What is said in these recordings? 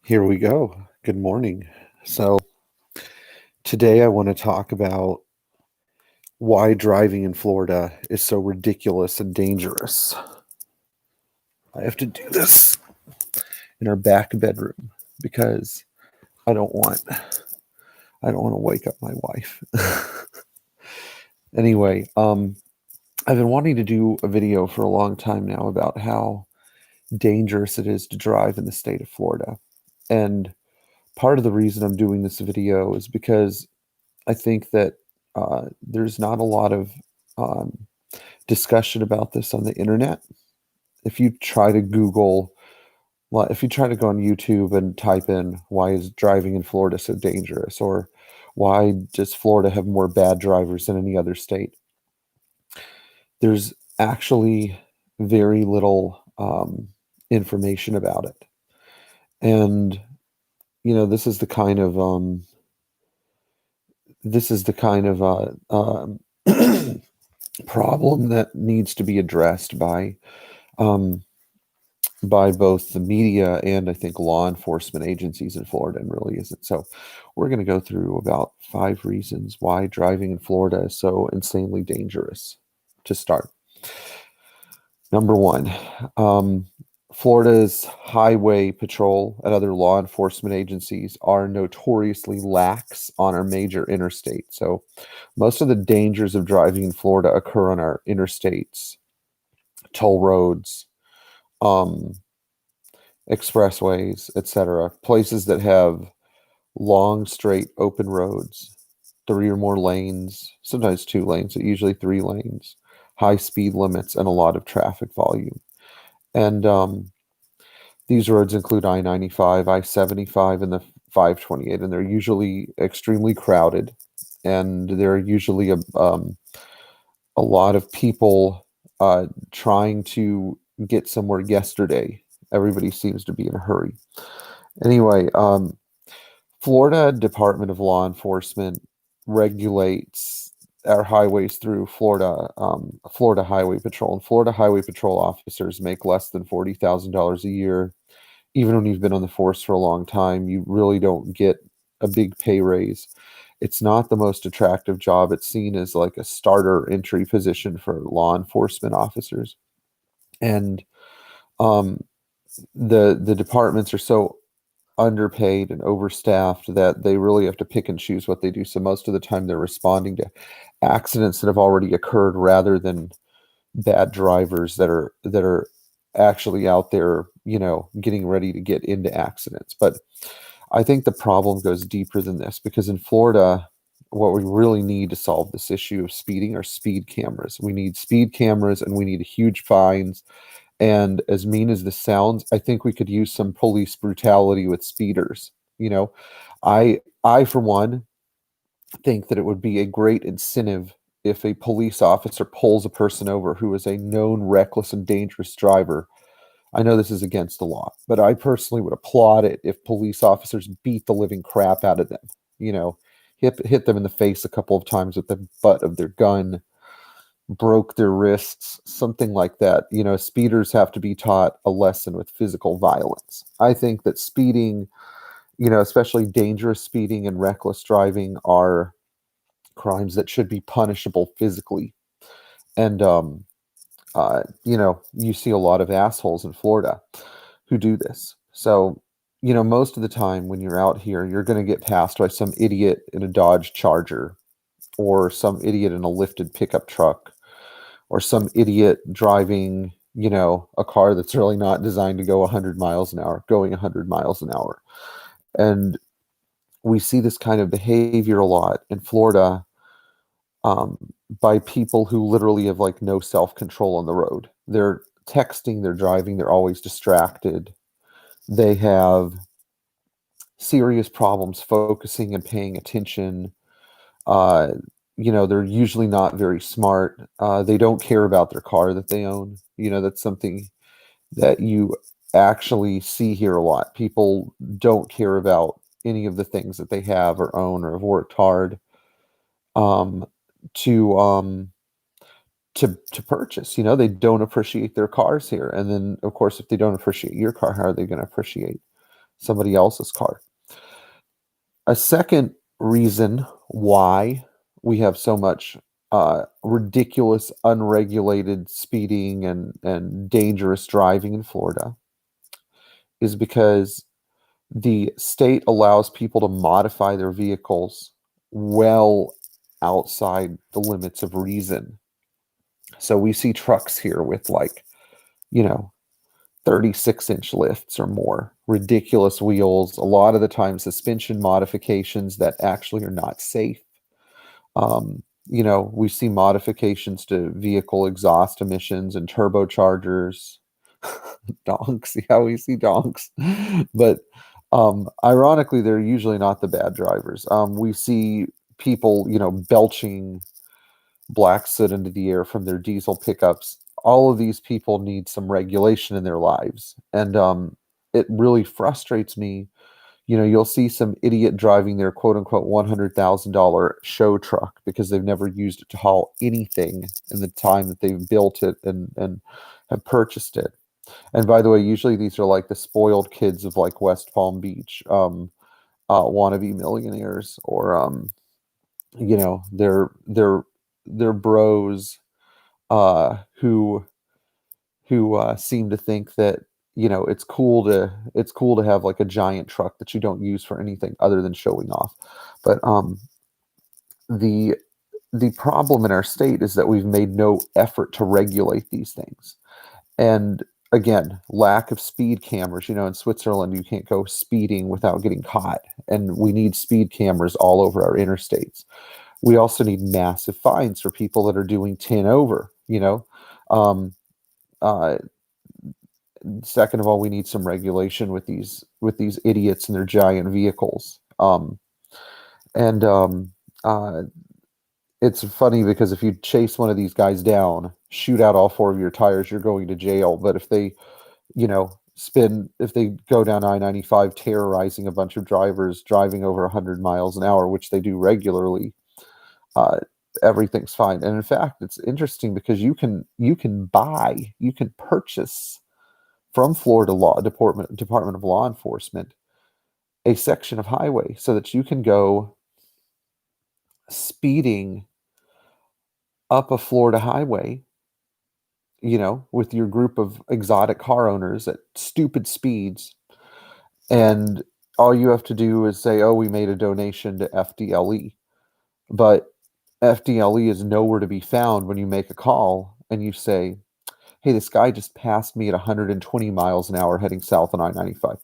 Here we go. Good morning. So, today I want to talk about why driving in Florida is so ridiculous and dangerous. I have to do this in our back bedroom because I don't want I don't want to wake up my wife. Anyway, I've been wanting to do a video for a long time now about how dangerous it is to drive in the state of Florida. And part of the reason I'm doing this video is because I think that there's not a lot of um, discussion about this on the internet. If you try to Google, well, if you try to go on YouTube and type in why is driving in Florida so dangerous, or why does Florida have more bad drivers than any other state, there's actually very little information about it. And this is the kind of problem that needs to be addressed um, by both the media and I think law enforcement agencies in Florida, and really isn't. So we're going to go through about 5 reasons why driving in Florida is so insanely dangerous to start. Number one, Florida's highway patrol and other law enforcement agencies are notoriously lax on our major interstates. So most of the dangers of driving in Florida occur on our interstates, toll roads, um, expressways, etc. Places that have long, straight, open roads, 3 or more lanes, sometimes 2 lanes, but usually 3 lanes, high speed limits, and a lot of traffic volume. And these roads include I-95, I-75, and the 528, and they're usually extremely crowded, and there are usually a lot of people trying to get somewhere yesterday. Everybody seems to be in a hurry. Anyway, Florida Department of Law Enforcement regulates our highways through Florida Highway Patrol. And Florida Highway Patrol officers make less than $40,000 a year. Even when you've been on the force for a long time, you really don't get a big pay raise. It's not the most attractive job. It's seen as like a starter entry position for law enforcement officers. And um, the departments are so underpaid and overstaffed that they really have to pick and choose what they do. So most of the time they're responding to accidents that have already occurred rather than bad drivers that are actually out there, getting ready to get into accidents. But I think the problem goes deeper than this, because in Florida, what we really need to solve this issue of speeding are speed cameras. We need speed cameras, and we need huge fines. And as mean as this sounds, I think we could use some police brutality with speeders. I for one think that it would be a great incentive if a police officer pulls a person over who is a known reckless and dangerous driver. I know this is against the law, but I personally would applaud it if police officers beat the living crap out of them. You know, hit them in the face a couple of times with the butt of their gun, broke their wrists, something like that. Speeders have to be taught a lesson with physical violence. I think that speeding, especially dangerous speeding and reckless driving, are crimes that should be punishable physically. And you see a lot of assholes in Florida who do this. So, most of the time when you're out here, you're going to get passed by some idiot in a Dodge Charger, or some idiot in a lifted pickup truck, or some idiot driving, a car that's really not designed to go 100 miles an hour, going 100 miles an hour. And we see this kind of behavior a lot in Florida, um, by people who literally have like no self-control on the road. They're texting, they're driving, they're always distracted. They have serious problems focusing and paying attention. Uh, they're usually not very smart. They don't care about their car that they own. That's something that you actually see here a lot. People don't care about any of the things that they have or own or have worked hard um, to to purchase. They don't appreciate their cars here. And then, of course, if they don't appreciate your car, how are they going to appreciate somebody else's car. A second reason why we have so much ridiculous, unregulated speeding and dangerous driving in Florida is because the state allows people to modify their vehicles well outside the limits of reason. So we see trucks here with like, you know, 36-inch lifts or more, ridiculous wheels, a lot of the time suspension modifications that actually are not safe. We see modifications to vehicle exhaust emissions and turbochargers. Donks, yeah, we see donks. But ironically, they're usually not the bad drivers. We see people, belching black soot into the air from their diesel pickups. All of these people need some regulation in their lives. And it really frustrates me. You'll see some idiot driving their quote unquote $100,000 show truck because they've never used it to haul anything in the time that they've built it and have purchased it. And by the way, usually these are like the spoiled kids of like West Palm Beach, wannabe millionaires, or they're bros who seem to think that it's cool to have like a giant truck that you don't use for anything other than showing off. But the the problem in our state is that we've made no effort to regulate these things. And again, lack of speed cameras. In Switzerland, you can't go speeding without getting caught. And we need speed cameras all over our interstates. We also need massive fines for people that are doing 10 over. Um, uh, Second of all, we need some regulation with these idiots and their giant vehicles. And It's funny because if you chase one of these guys down, shoot out all four of your tires, you're going to jail. But if they, if they go down I-95 terrorizing a bunch of drivers driving over 100 miles an hour, which they do regularly, uh, everything's fine. And in fact, it's interesting because you can purchase from Florida Law Department of Law Enforcement a section of highway so that you can go speeding up a Florida highway, with your group of exotic car owners at stupid speeds. And all you have to do is say, oh, we made a donation to FDLE. But FDLE is nowhere to be found when you make a call and you say, hey, this guy just passed me at 120 miles an hour heading south on I-95.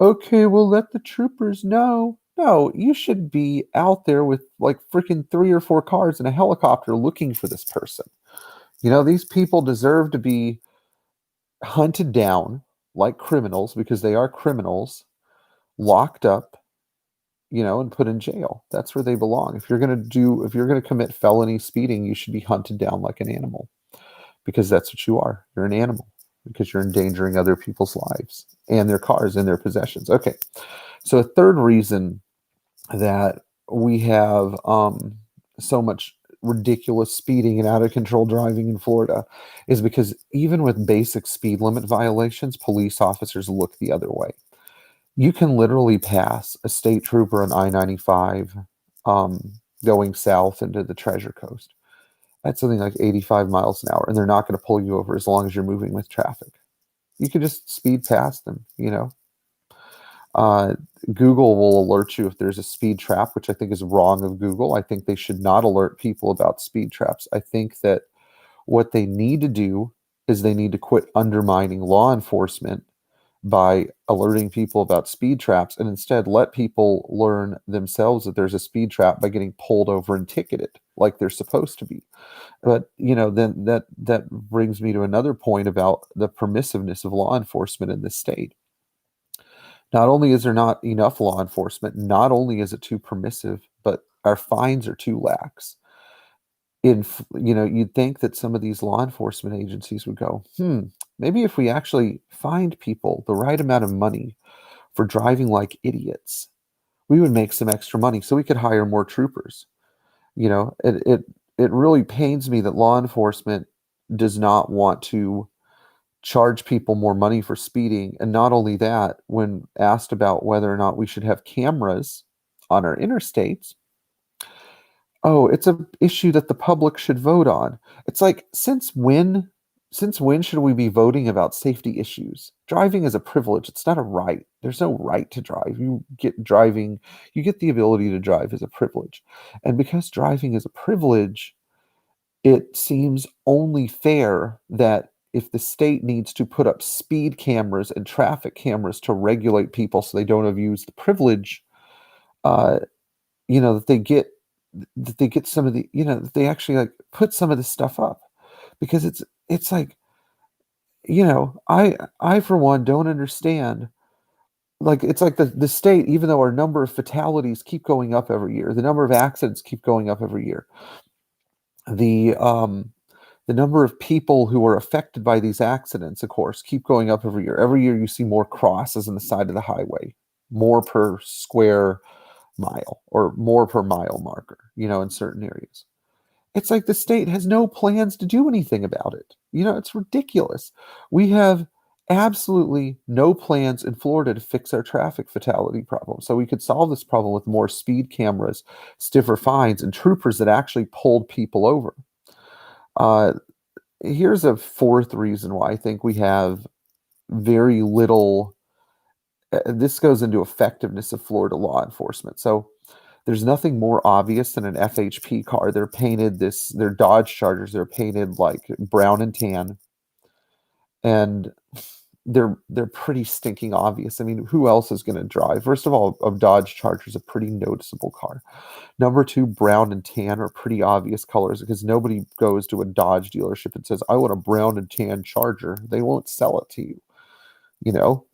Okay, well, let the troopers know. No, you should be out there with like freaking 3 or 4 cars and a helicopter looking for this person. These people deserve to be hunted down like criminals because they are criminals, locked up, and put in jail. That's where they belong. If you're going to commit felony speeding, you should be hunted down like an animal because that's what you are. You're an animal because you're endangering other people's lives and their cars and their possessions. Okay. So a third reason that we have so much ridiculous speeding and out of control driving in Florida is because even with basic speed limit violations, police officers look the other way. You can literally pass a state trooper on I-95 going south into the Treasure Coast at something like 85 miles an hour, and they're not going to pull you over as long as you're moving with traffic. You can just speed past them. Google will alert you if there's a speed trap, which I think is wrong of Google. I think they should not alert people about speed traps. I think that what they need to do is they need to quit undermining law enforcement by alerting people about speed traps and instead let people learn themselves that there's a speed trap by getting pulled over and ticketed like they're supposed to be. But then that brings me to another point about the permissiveness of law enforcement in this state. Not only is there not enough law enforcement, not only is it too permissive, but our fines are too lax. You'd think that some of these law enforcement agencies would go, maybe if we actually find people the right amount of money for driving like idiots, we would make some extra money so we could hire more troopers. It really pains me that law enforcement does not want to charge people more money for speeding. And not only that, when asked about whether or not we should have cameras on our interstates, oh, it's an issue that the public should vote on. It's like, since when should we be voting about safety issues? Driving is a privilege. It's not a right. There's no right to drive. You get the ability to drive as a privilege. And because driving is a privilege, it seems only fair that if the state needs to put up speed cameras and traffic cameras to regulate people so they don't abuse the privilege, uh, you know, that they get some of the, that they actually like put some of this stuff up, because it's like, I for one don't understand. Like, it's like the state, even though our number of fatalities keep going up every year, the number of accidents keep going up every year, the um the number of people who are affected by these accidents, of course, keep going up every year. Every year you see more crosses on the side of the highway, more per square mile or more per mile marker, in certain areas. It's like the state has no plans to do anything about it. It's ridiculous. We have absolutely no plans in Florida to fix our traffic fatality problem. So we could solve this problem with more speed cameras, stiffer fines, and troopers that actually pulled people over. Uh, Here's a fourth reason why I think we have very little. This goes into effectiveness of Florida law enforcement. So there's nothing more obvious than an FHP car. They're Dodge Chargers. They're painted like brown and tan, and they're pretty stinking obvious. I mean, who else is going to drive? First of all, a Dodge Charger is a pretty noticeable car. Number two, brown and tan are pretty obvious colors because nobody goes to a Dodge dealership and says, "I want a brown and tan Charger." They won't sell it to you. You know,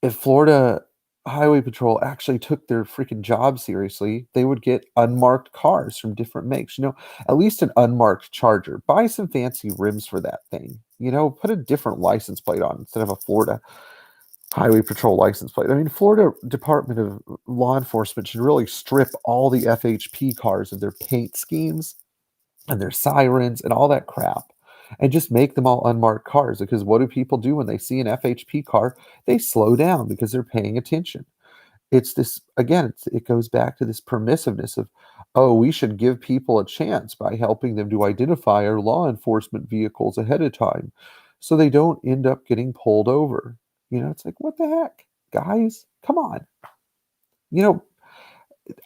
if Florida Highway Patrol actually took their freaking job seriously, they would get unmarked cars from different makes. At least an unmarked Charger. Buy some fancy rims for that thing. Put a different license plate on instead of a Florida Highway Patrol license plate. I mean, Florida Department of Law Enforcement should really strip all the FHP cars of their paint schemes and their sirens and all that crap, and just make them all unmarked cars. Because what do people do when they see an FHP car? They slow down because they're paying attention. It's this, again, it goes back to this permissiveness of, oh, we should give people a chance by helping them to identify our law enforcement vehicles ahead of time so they don't end up getting pulled over. It's like, what the heck, guys? Come on. You know,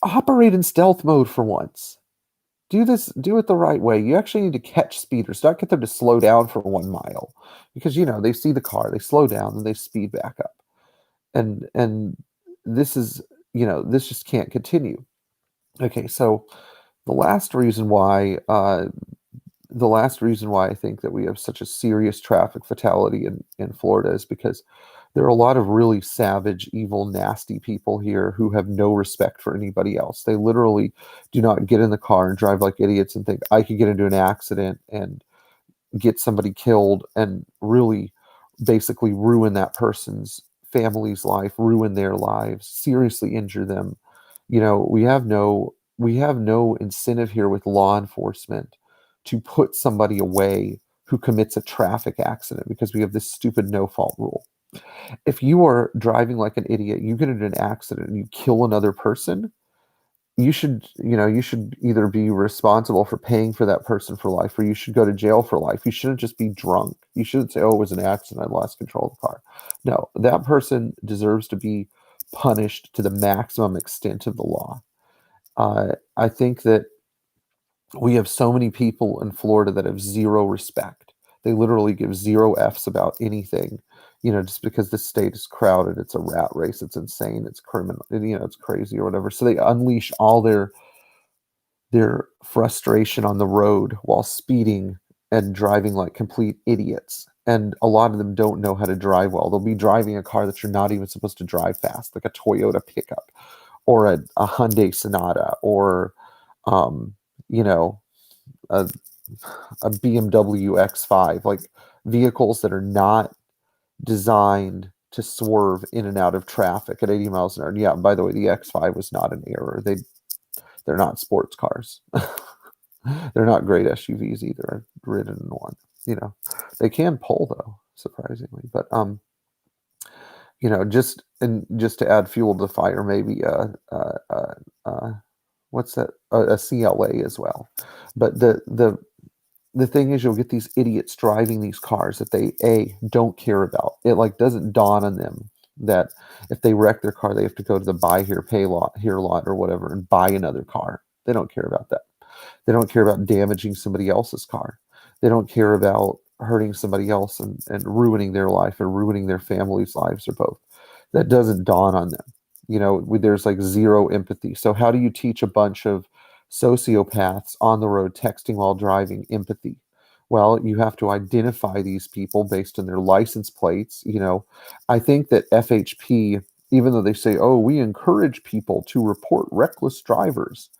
Operate in stealth mode for once. Do it the right way. You actually need to catch speeders, not get them to slow down for 1 mile, because they see the car, they slow down, and they speed back up. And this is, this just can't continue. Okay, so the last reason why I think that we have such a serious traffic fatality in Florida is because there are a lot of really savage, evil, nasty people here who have no respect for anybody else. They literally do not get in the car and drive like idiots and think, I could get into an accident and get somebody killed and really basically ruin that person's family's life, ruin their lives, seriously injure them. We have no incentive here with law enforcement to put somebody away who commits a traffic accident because we have this stupid no fault rule. If you are driving like an idiot, you get into an accident and you kill another person, you should either be responsible for paying for that person for life, or you should go to jail for life. You shouldn't just be drunk. You shouldn't say, oh, it was an accident, I lost control of the car. No, that person deserves to be punished to the maximum extent of the law. I think that we have so many people in Florida that have zero respect. They literally give zero F's about anything, just because the state is crowded. It's a rat race. It's insane. It's criminal. It's crazy or whatever. So they unleash all their frustration on the road while speeding and driving like complete idiots. And a lot of them don't know how to drive well. They'll be driving a car that you're not even supposed to drive fast, like a Toyota pickup or a Hyundai Sonata or, um, you know, a, a BMW X5, like vehicles that are not designed to swerve in and out of traffic at 80 miles an hour. And yeah, by the way, the X5 was not an error. They're not sports cars. They're not great SUVs either. I've ridden in one. They can pull though. surprisingly. But just to add fuel to the fire, maybe what's that? A CLA as well. But the thing is, you'll get these idiots driving these cars that they don't care about. It like doesn't dawn on them that if they wreck their car, they have to go to the buy here, pay lot here lot or whatever and buy another car. They don't care about that. They don't care about damaging somebody else's car. They don't care about hurting somebody else and ruining their life or ruining their family's lives or both. That doesn't dawn on them. There's like zero empathy. So how do you teach a bunch of sociopaths on the road texting while driving empathy? Well, you have to identify these people based on their license plates. I think that FHP, even though they say, oh, we encourage people to report reckless drivers,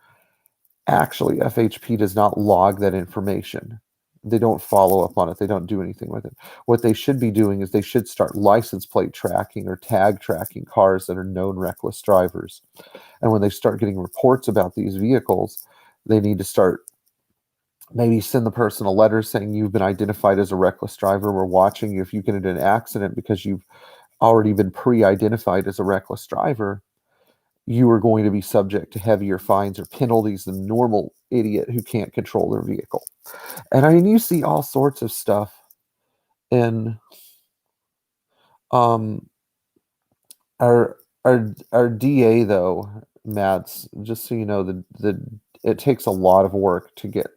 actually, FHP does not log that information. They don't follow up on it. They don't do anything with it. What they should be doing is they should start license plate tracking or tag tracking cars that are known reckless drivers. And when they start getting reports about these vehicles, they need to start maybe send the person a letter saying you've been identified as a reckless driver. We're watching you. If you get into an accident because you've already been pre-identified as a reckless driver, you are going to be subject to heavier fines or penalties than normal idiot who can't control their vehicle. And I mean, you see all sorts of stuff in um, our DA though, Mads. Just so you know, the it takes a lot of work to get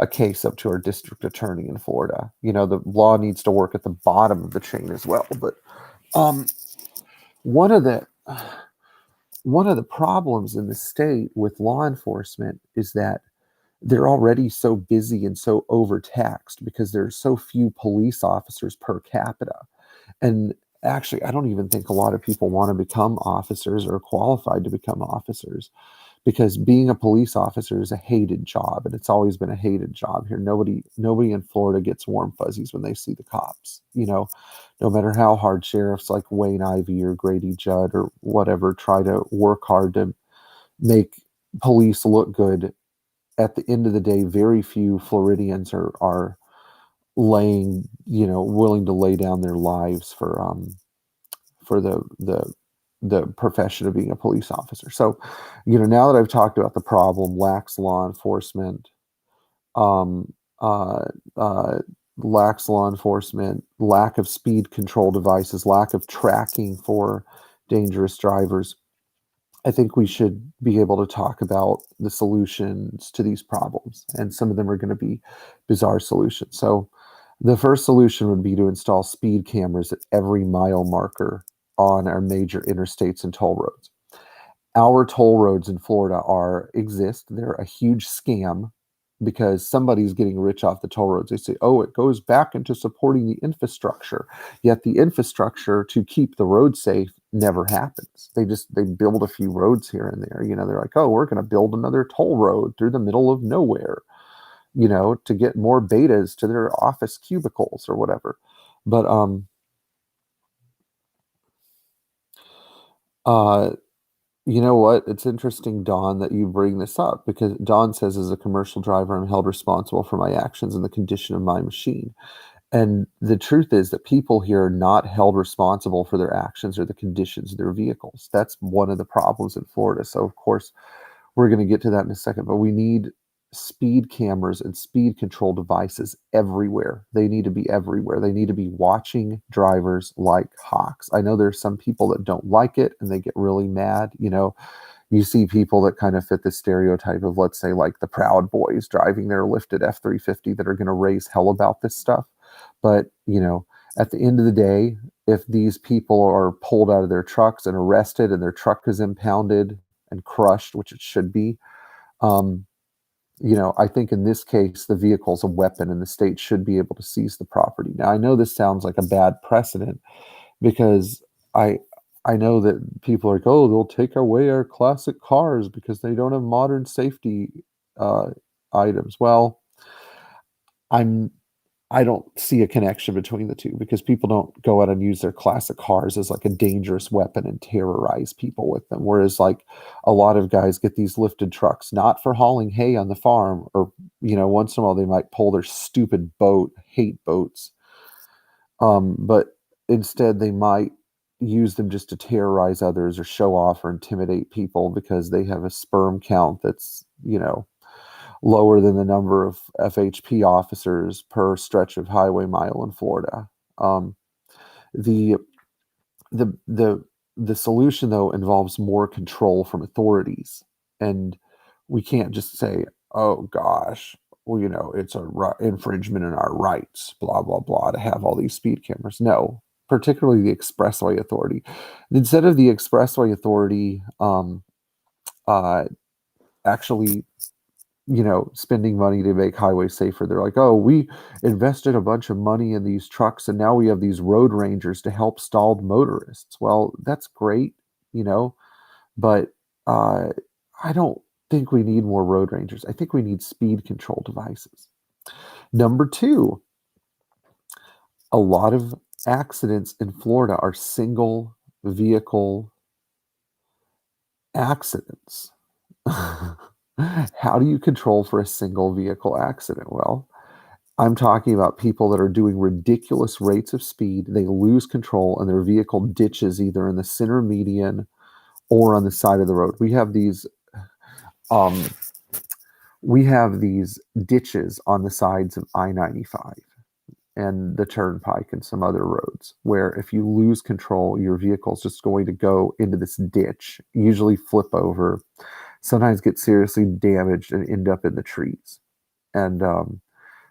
a case up to our district attorney in Florida. The law needs to work at the bottom of the chain as well. But um, one of the one of the problems in the state with law enforcement is that they're already so busy and so overtaxed because there's so few police officers per capita. And actually, I don't even think a lot of people want to become officers or qualified to become officers because being a police officer is a hated job, and it's always been a hated job here. Nobody in Florida gets warm fuzzies when they see the cops. No matter how hard sheriffs like Wayne Ivey or Grady Judd or whatever try to work hard to make police look good, at the end of the day, very few Floridians are willing to lay down their lives for the profession of being a police officer. So, now that I've talked about the problem, lax law enforcement, um, uh, uh, lack of speed control devices, lack of tracking for dangerous drivers, I think we should be able to talk about the solutions to these problems. And some of them are going to be bizarre solutions. So, the first solution would be to install speed cameras at every mile marker on our major interstates and toll roads. Our toll roads in Florida exist. They're a huge scam because somebody's getting rich off the toll roads. They say, oh, it goes back into supporting the infrastructure. Yet the infrastructure to keep the road safe never happens. They build a few roads here and there. They're like, oh, we're going to build another toll road through the middle of nowhere, to get more betas to their office cubicles or whatever. But uh you know what? It's interesting, Don, that you bring this up because Don says, as a commercial driver, I'm held responsible for my actions and the condition of my machine. And the truth is that people here are not held responsible for their actions or the conditions of their vehicles. That's one of the problems in Florida. So, of course, we're going to get to that in a second, but we need speed cameras and speed control devices everywhere. They need to be everywhere. They need to be watching drivers like hawks. I know there's some people that don't like it and they get really mad. You see people that kind of fit the stereotype of, let's say, like the Proud Boys driving their lifted F-350 that are going to raise hell about this stuff. But, at the end of the day, if these people are pulled out of their trucks and arrested and their truck is impounded and crushed, which it should be, um, I think in this case, the vehicle's a weapon and the state should be able to seize the property. Now, I know this sounds like a bad precedent because I I know that people are like, oh, they'll take away our classic cars because they don't have modern safety uh, items. Well, I'm I don't see a connection between the two because people don't go out and use their classic cars as like a dangerous weapon and terrorize people with them. Whereas like a lot of guys get these lifted trucks, not for hauling hay on the farm or, once in a while they might pull their stupid boat, hate boats, But instead, they might use them just to terrorize others or show off or intimidate people because they have a sperm count that's, lower than the number of FHP officers per stretch of highway mile in Florida. Um, the the the the solution though involves more control from authorities, and we can't just say, "Oh gosh, well, it's a infringement in our rights, blah blah blah, to have all these speed cameras." No, particularly the expressway authority. Instead of the expressway authority, uh, actually spending money to make highways safer. They're like, oh, we invested a bunch of money in these trucks and now we have these road rangers to help stalled motorists. Well, that's great, you know, but uh, I don't think we need more road rangers. I think we need speed control devices. Number two, a lot of accidents in Florida are single vehicle accidents. How do you control for a single vehicle accident? Well, I'm talking about people that are doing ridiculous rates of speed. They lose control and their vehicle ditches either in the center median or on the side of the road. Um, we have these ditches on the sides of I-95 and the turnpike and some other roads where if you lose control, your vehicle's just going to go into this ditch, usually flip over, sometimes get seriously damaged and end up in the trees. And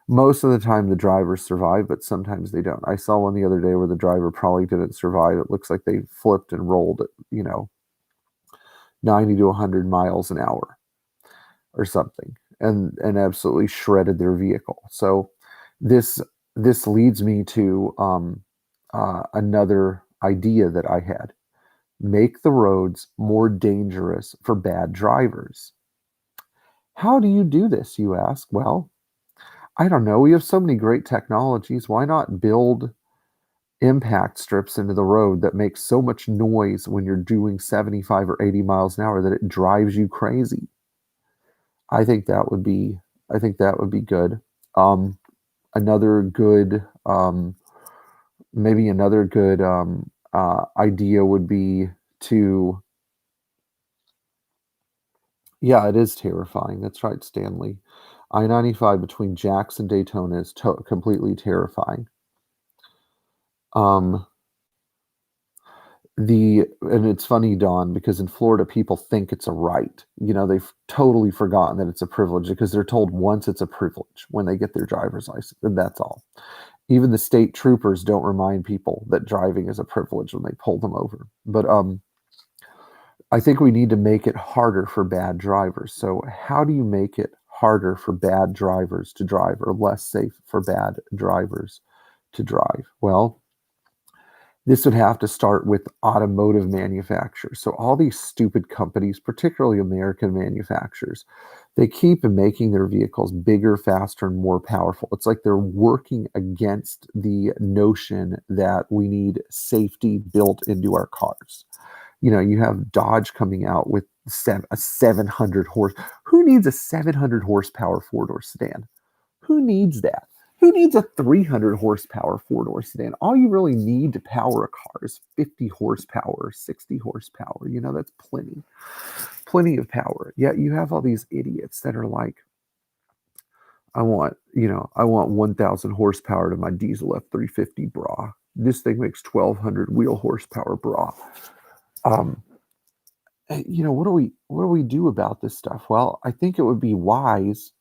most of the time the drivers survive, but sometimes they don't. I saw one the other day where the driver probably didn't survive. It looks like they flipped and rolled at, 90 to 100 miles an hour or something, and absolutely shredded their vehicle. So this this leads me to another idea that I had. Make the roads more dangerous for bad drivers. How do you do this, you ask? Well, I don't know. We have so many great technologies. Why not build impact strips into the road that make so much noise when you're doing 75 or 80 miles an hour that it drives you crazy? I think that would be I think that would be good. Um, another good maybe another good idea would be to yeah, it is terrifying. That's right, Stanley. I-95 between Jackson and Daytona is completely terrifying. Um, and it's funny, Don, because in Florida people think it's a right. They've totally forgotten that it's a privilege because they're told once it's a privilege when they get their driver's license, and that's all. Even the state troopers don't remind people that driving is a privilege when they pull them over. But I think we need to make it harder for bad drivers. So how do you make it harder for bad drivers to drive or less safe for bad drivers to drive? Well, this would have to start with automotive manufacturers. So all these stupid companies, particularly American manufacturers, they keep making their vehicles bigger, faster, and more powerful. It's like they're working against the notion that we need safety built into our cars. You have Dodge coming out with a 700 horse. Who needs a 700 horsepower four-door sedan? Who needs that? Who needs a 300 horsepower four-door sedan? All you really need to power a car is 50 horsepower, 60 horsepower. That's plenty of power. Yet you have all these idiots that are like, I want 1,000 horsepower to my diesel F350 bra. This thing makes 1,200 wheel horsepower bra. Um, what do we do about this stuff? Well, I think it would be wise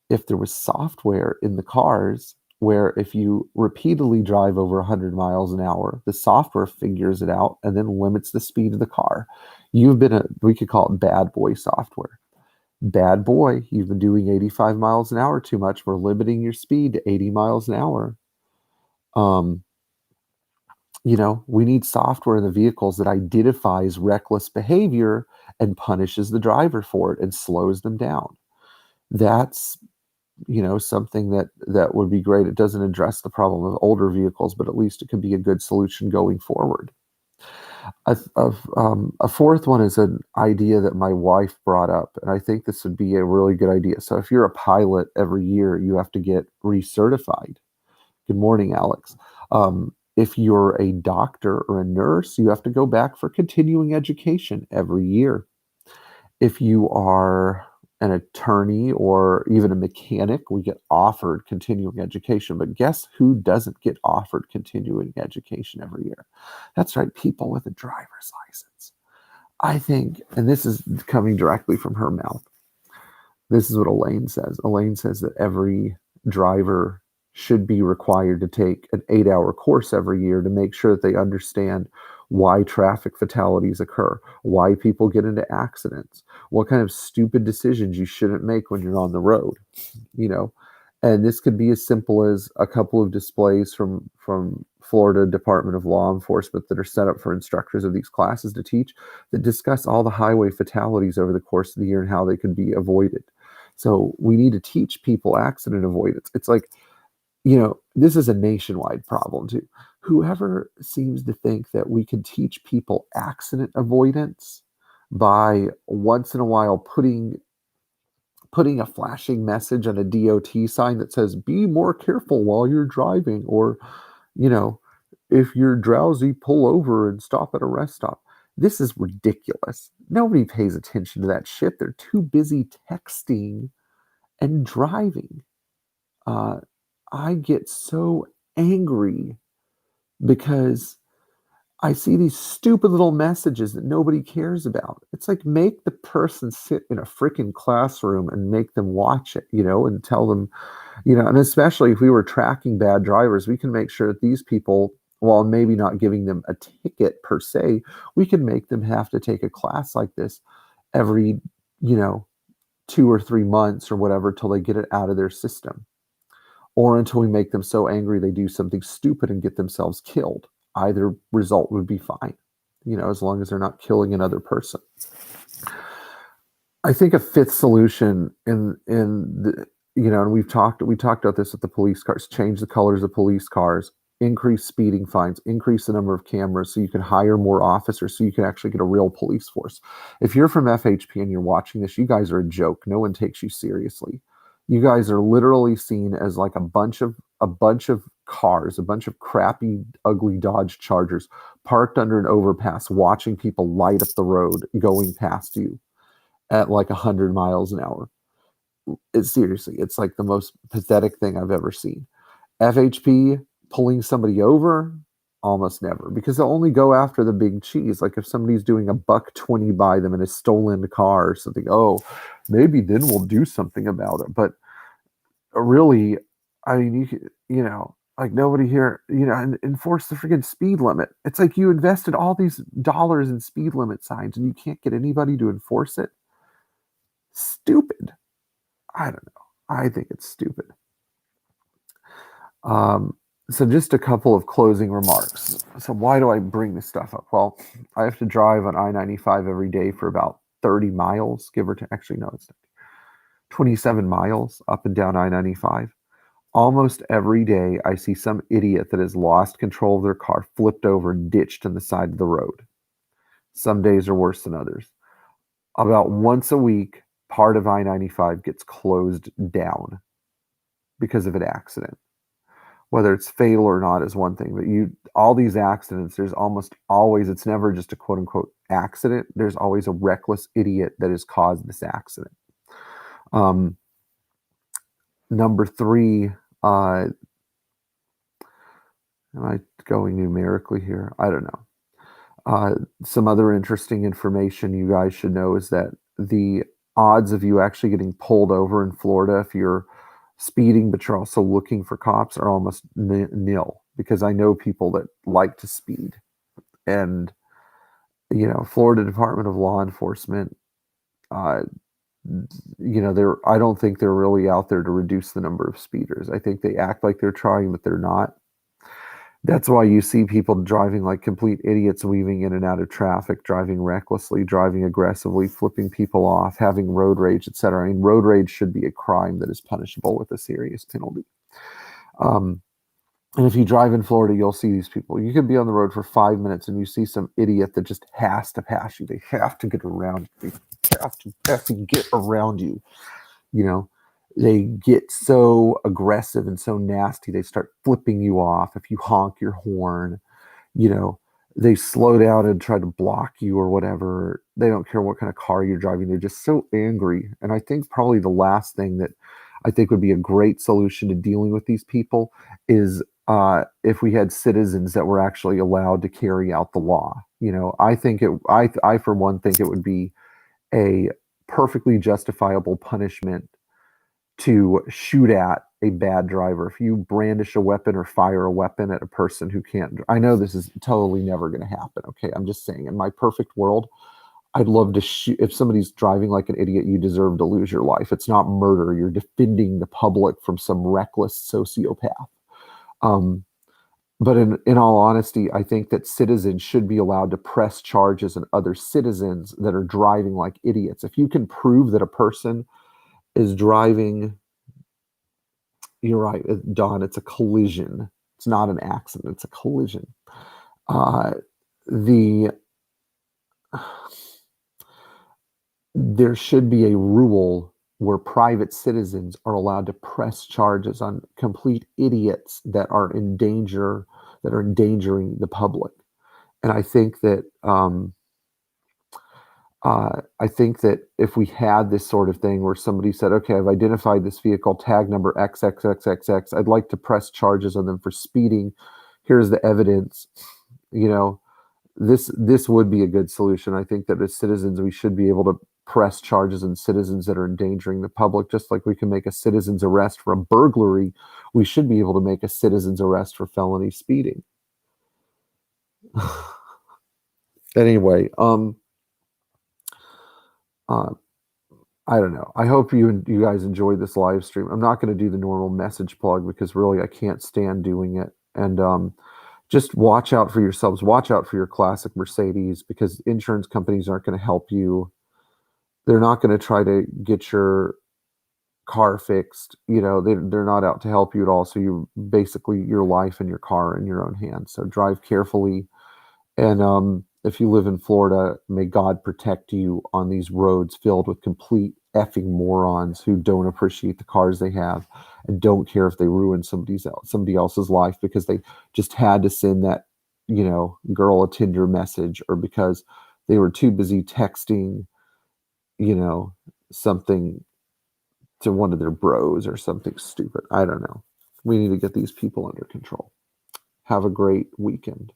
if there was software in the cars where if you repeatedly drive over 100 miles an hour, the software figures it out and then limits the speed of the car. We could call it bad boy software. Bad boy, you've been doing 85 miles an hour too much. We're limiting your speed to 80 miles an hour. Um, we need software in the vehicles that identifies reckless behavior and punishes the driver for it and slows them down. That's something that would be great. It doesn't address the problem of older vehicles, but at least it could be a good solution going forward. A fourth one is an idea that my wife brought up, and I think this would be a really good idea. So if you're a pilot, every year you have to get recertified. Good morning, Alex. If you're a doctor or a nurse, you have to go back for continuing education every year. If you are an attorney or even a mechanic, we get offered continuing education. But guess who doesn't get offered continuing education every year? That's right, people with a driver's license. I think, and this is coming directly from her mouth, this is what Elaine says. Elaine says that every driver should be required to take an 8-hour course every year to make sure that they understand why traffic fatalities occur, why people get into accidents, what kind of stupid decisions you shouldn't make when you're on the road, you know. And this could be as simple as a couple of displays from Florida Department of Law Enforcement that are set up for instructors of these classes to teach, that discuss all the highway fatalities over the course of the year and how they can be avoided. So we need to teach people accident avoidance. It's like, this is a nationwide problem too. Whoever seems to think that we can teach people accident avoidance by once in a while putting a flashing message on a DOT sign that says, be more careful while you're driving, or, you know, if you're drowsy, pull over and stop at a rest stop. This is ridiculous. Nobody pays attention to that shit. They're too busy texting and driving. Uh, I get so angry because I see these stupid little messages that nobody cares about. It's like, make the person sit in a freaking classroom and make them watch it, and tell them, and especially if we were tracking bad drivers, we can make sure that these people, while maybe not giving them a ticket per se, we can make them have to take a class like this every, 2 or 3 months or whatever till they get it out of their system, or until we make them so angry they do something stupid and get themselves killed. Either result would be fine, as long as they're not killing another person. I think a fifth solution in the, and we talked about this with the police cars: change the colors of police cars, increase speeding fines, increase the number of cameras so you can hire more officers so you can actually get a real police force. If you're from FHP and you're watching this, you guys are a joke. No one takes you seriously. You guys are literally seen as like a bunch of cars, a bunch of crappy, ugly Dodge Chargers parked under an overpass, watching people light up the road going past you at like 100 miles an hour. It's like the most pathetic thing I've ever seen. FHP pulling somebody over, almost never, because they'll only go after the big cheese. Like if somebody's doing $1.20 by them in a stolen car or something, oh, maybe then we'll do something about it. But really, I mean, like nobody here, and enforce the freaking speed limit. It's like you invested all these dollars in speed limit signs and you can't get anybody to enforce it. Stupid. I don't know. I think it's stupid. So just a couple of closing remarks. So why do I bring this stuff up? Well, I have to drive on I-95 every day for about 30 miles, give or take. Actually, no, it's 27 miles up and down I-95. Almost every day, I see some idiot that has lost control of their car, flipped over, and ditched on the side of the road. Some days are worse than others. About once a week, part of I-95 gets closed down because of an accident. Whether it's fatal or not is one thing, but all these accidents, there's almost always, it's never just a quote unquote accident. There's always a reckless idiot that has caused this accident. Number three, am I going numerically here? I don't know. Some other interesting information you guys should know is that the odds of you actually getting pulled over in Florida if you're speeding but you're also looking for cops are almost nil, because I know people that like to speed. And Florida Department of Law Enforcement, I don't think they're really out there to reduce the number of speeders. I think they act like they're trying, but they're not. That's why you see people driving like complete idiots, weaving in and out of traffic, driving recklessly, driving aggressively, flipping people off, having road rage, etc. I mean, road rage should be a crime that is punishable with a serious penalty. And if you drive in Florida, you'll see these people. You can be on the road for 5 minutes and you see some idiot that just has to pass you. They have to get around. They have to get around you. They get so aggressive and so nasty, they start flipping you off if you honk your horn. you know, they slow down and try to block you or whatever. They don't care what kind of car you're driving. They're just so angry. And I think probably the last thing that I think would be a great solution to dealing with these people is if we had citizens that were actually allowed to carry out the law. I for one think it would be a perfectly justifiable punishment to shoot at a bad driver. If you brandish a weapon or fire a weapon at a person who can't, I know this is totally never going to happen. Okay. I'm just saying, in my perfect world, I'd love to shoot. If somebody's driving like an idiot, you deserve to lose your life. It's not murder. You're defending the public from some reckless sociopath. Um, but in all honesty, I think that citizens should be allowed to press charges on other citizens that are driving like idiots. If you can prove that a person is driving, you're right, Don. It's a collision. It's not an accident. It's a collision. Uh, the There should be a rule where private citizens are allowed to press charges on complete idiots that are endangering the public. And I think that if we had this sort of thing where somebody said, okay, I've identified this vehicle, tag number XXXXX, I'd like to press charges on them for speeding. Here's the evidence. You know, this would be a good solution. I think that as citizens, we should be able to press charges on citizens that are endangering the public, just like we can make a citizen's arrest for a burglary. We should be able to make a citizen's arrest for felony speeding. Anyway, uh, I don't know. I hope you guys enjoyed this live stream. I'm not going to do the normal message plug because really I can't stand doing it. And just watch out for yourselves. Watch out for your classic Mercedes because insurance companies aren't going to help you. They're not going to try to get your car fixed. They're not out to help you at all. So you basically your life and your car are in your own hands. So drive carefully. And if you live in Florida, may God protect you on these roads filled with complete effing morons who don't appreciate the cars they have and don't care if they ruin somebody else's life because they just had to send that, girl a Tinder message or because they were too busy texting, something to one of their bros or something stupid. I don't know. We need to get these people under control. Have a great weekend.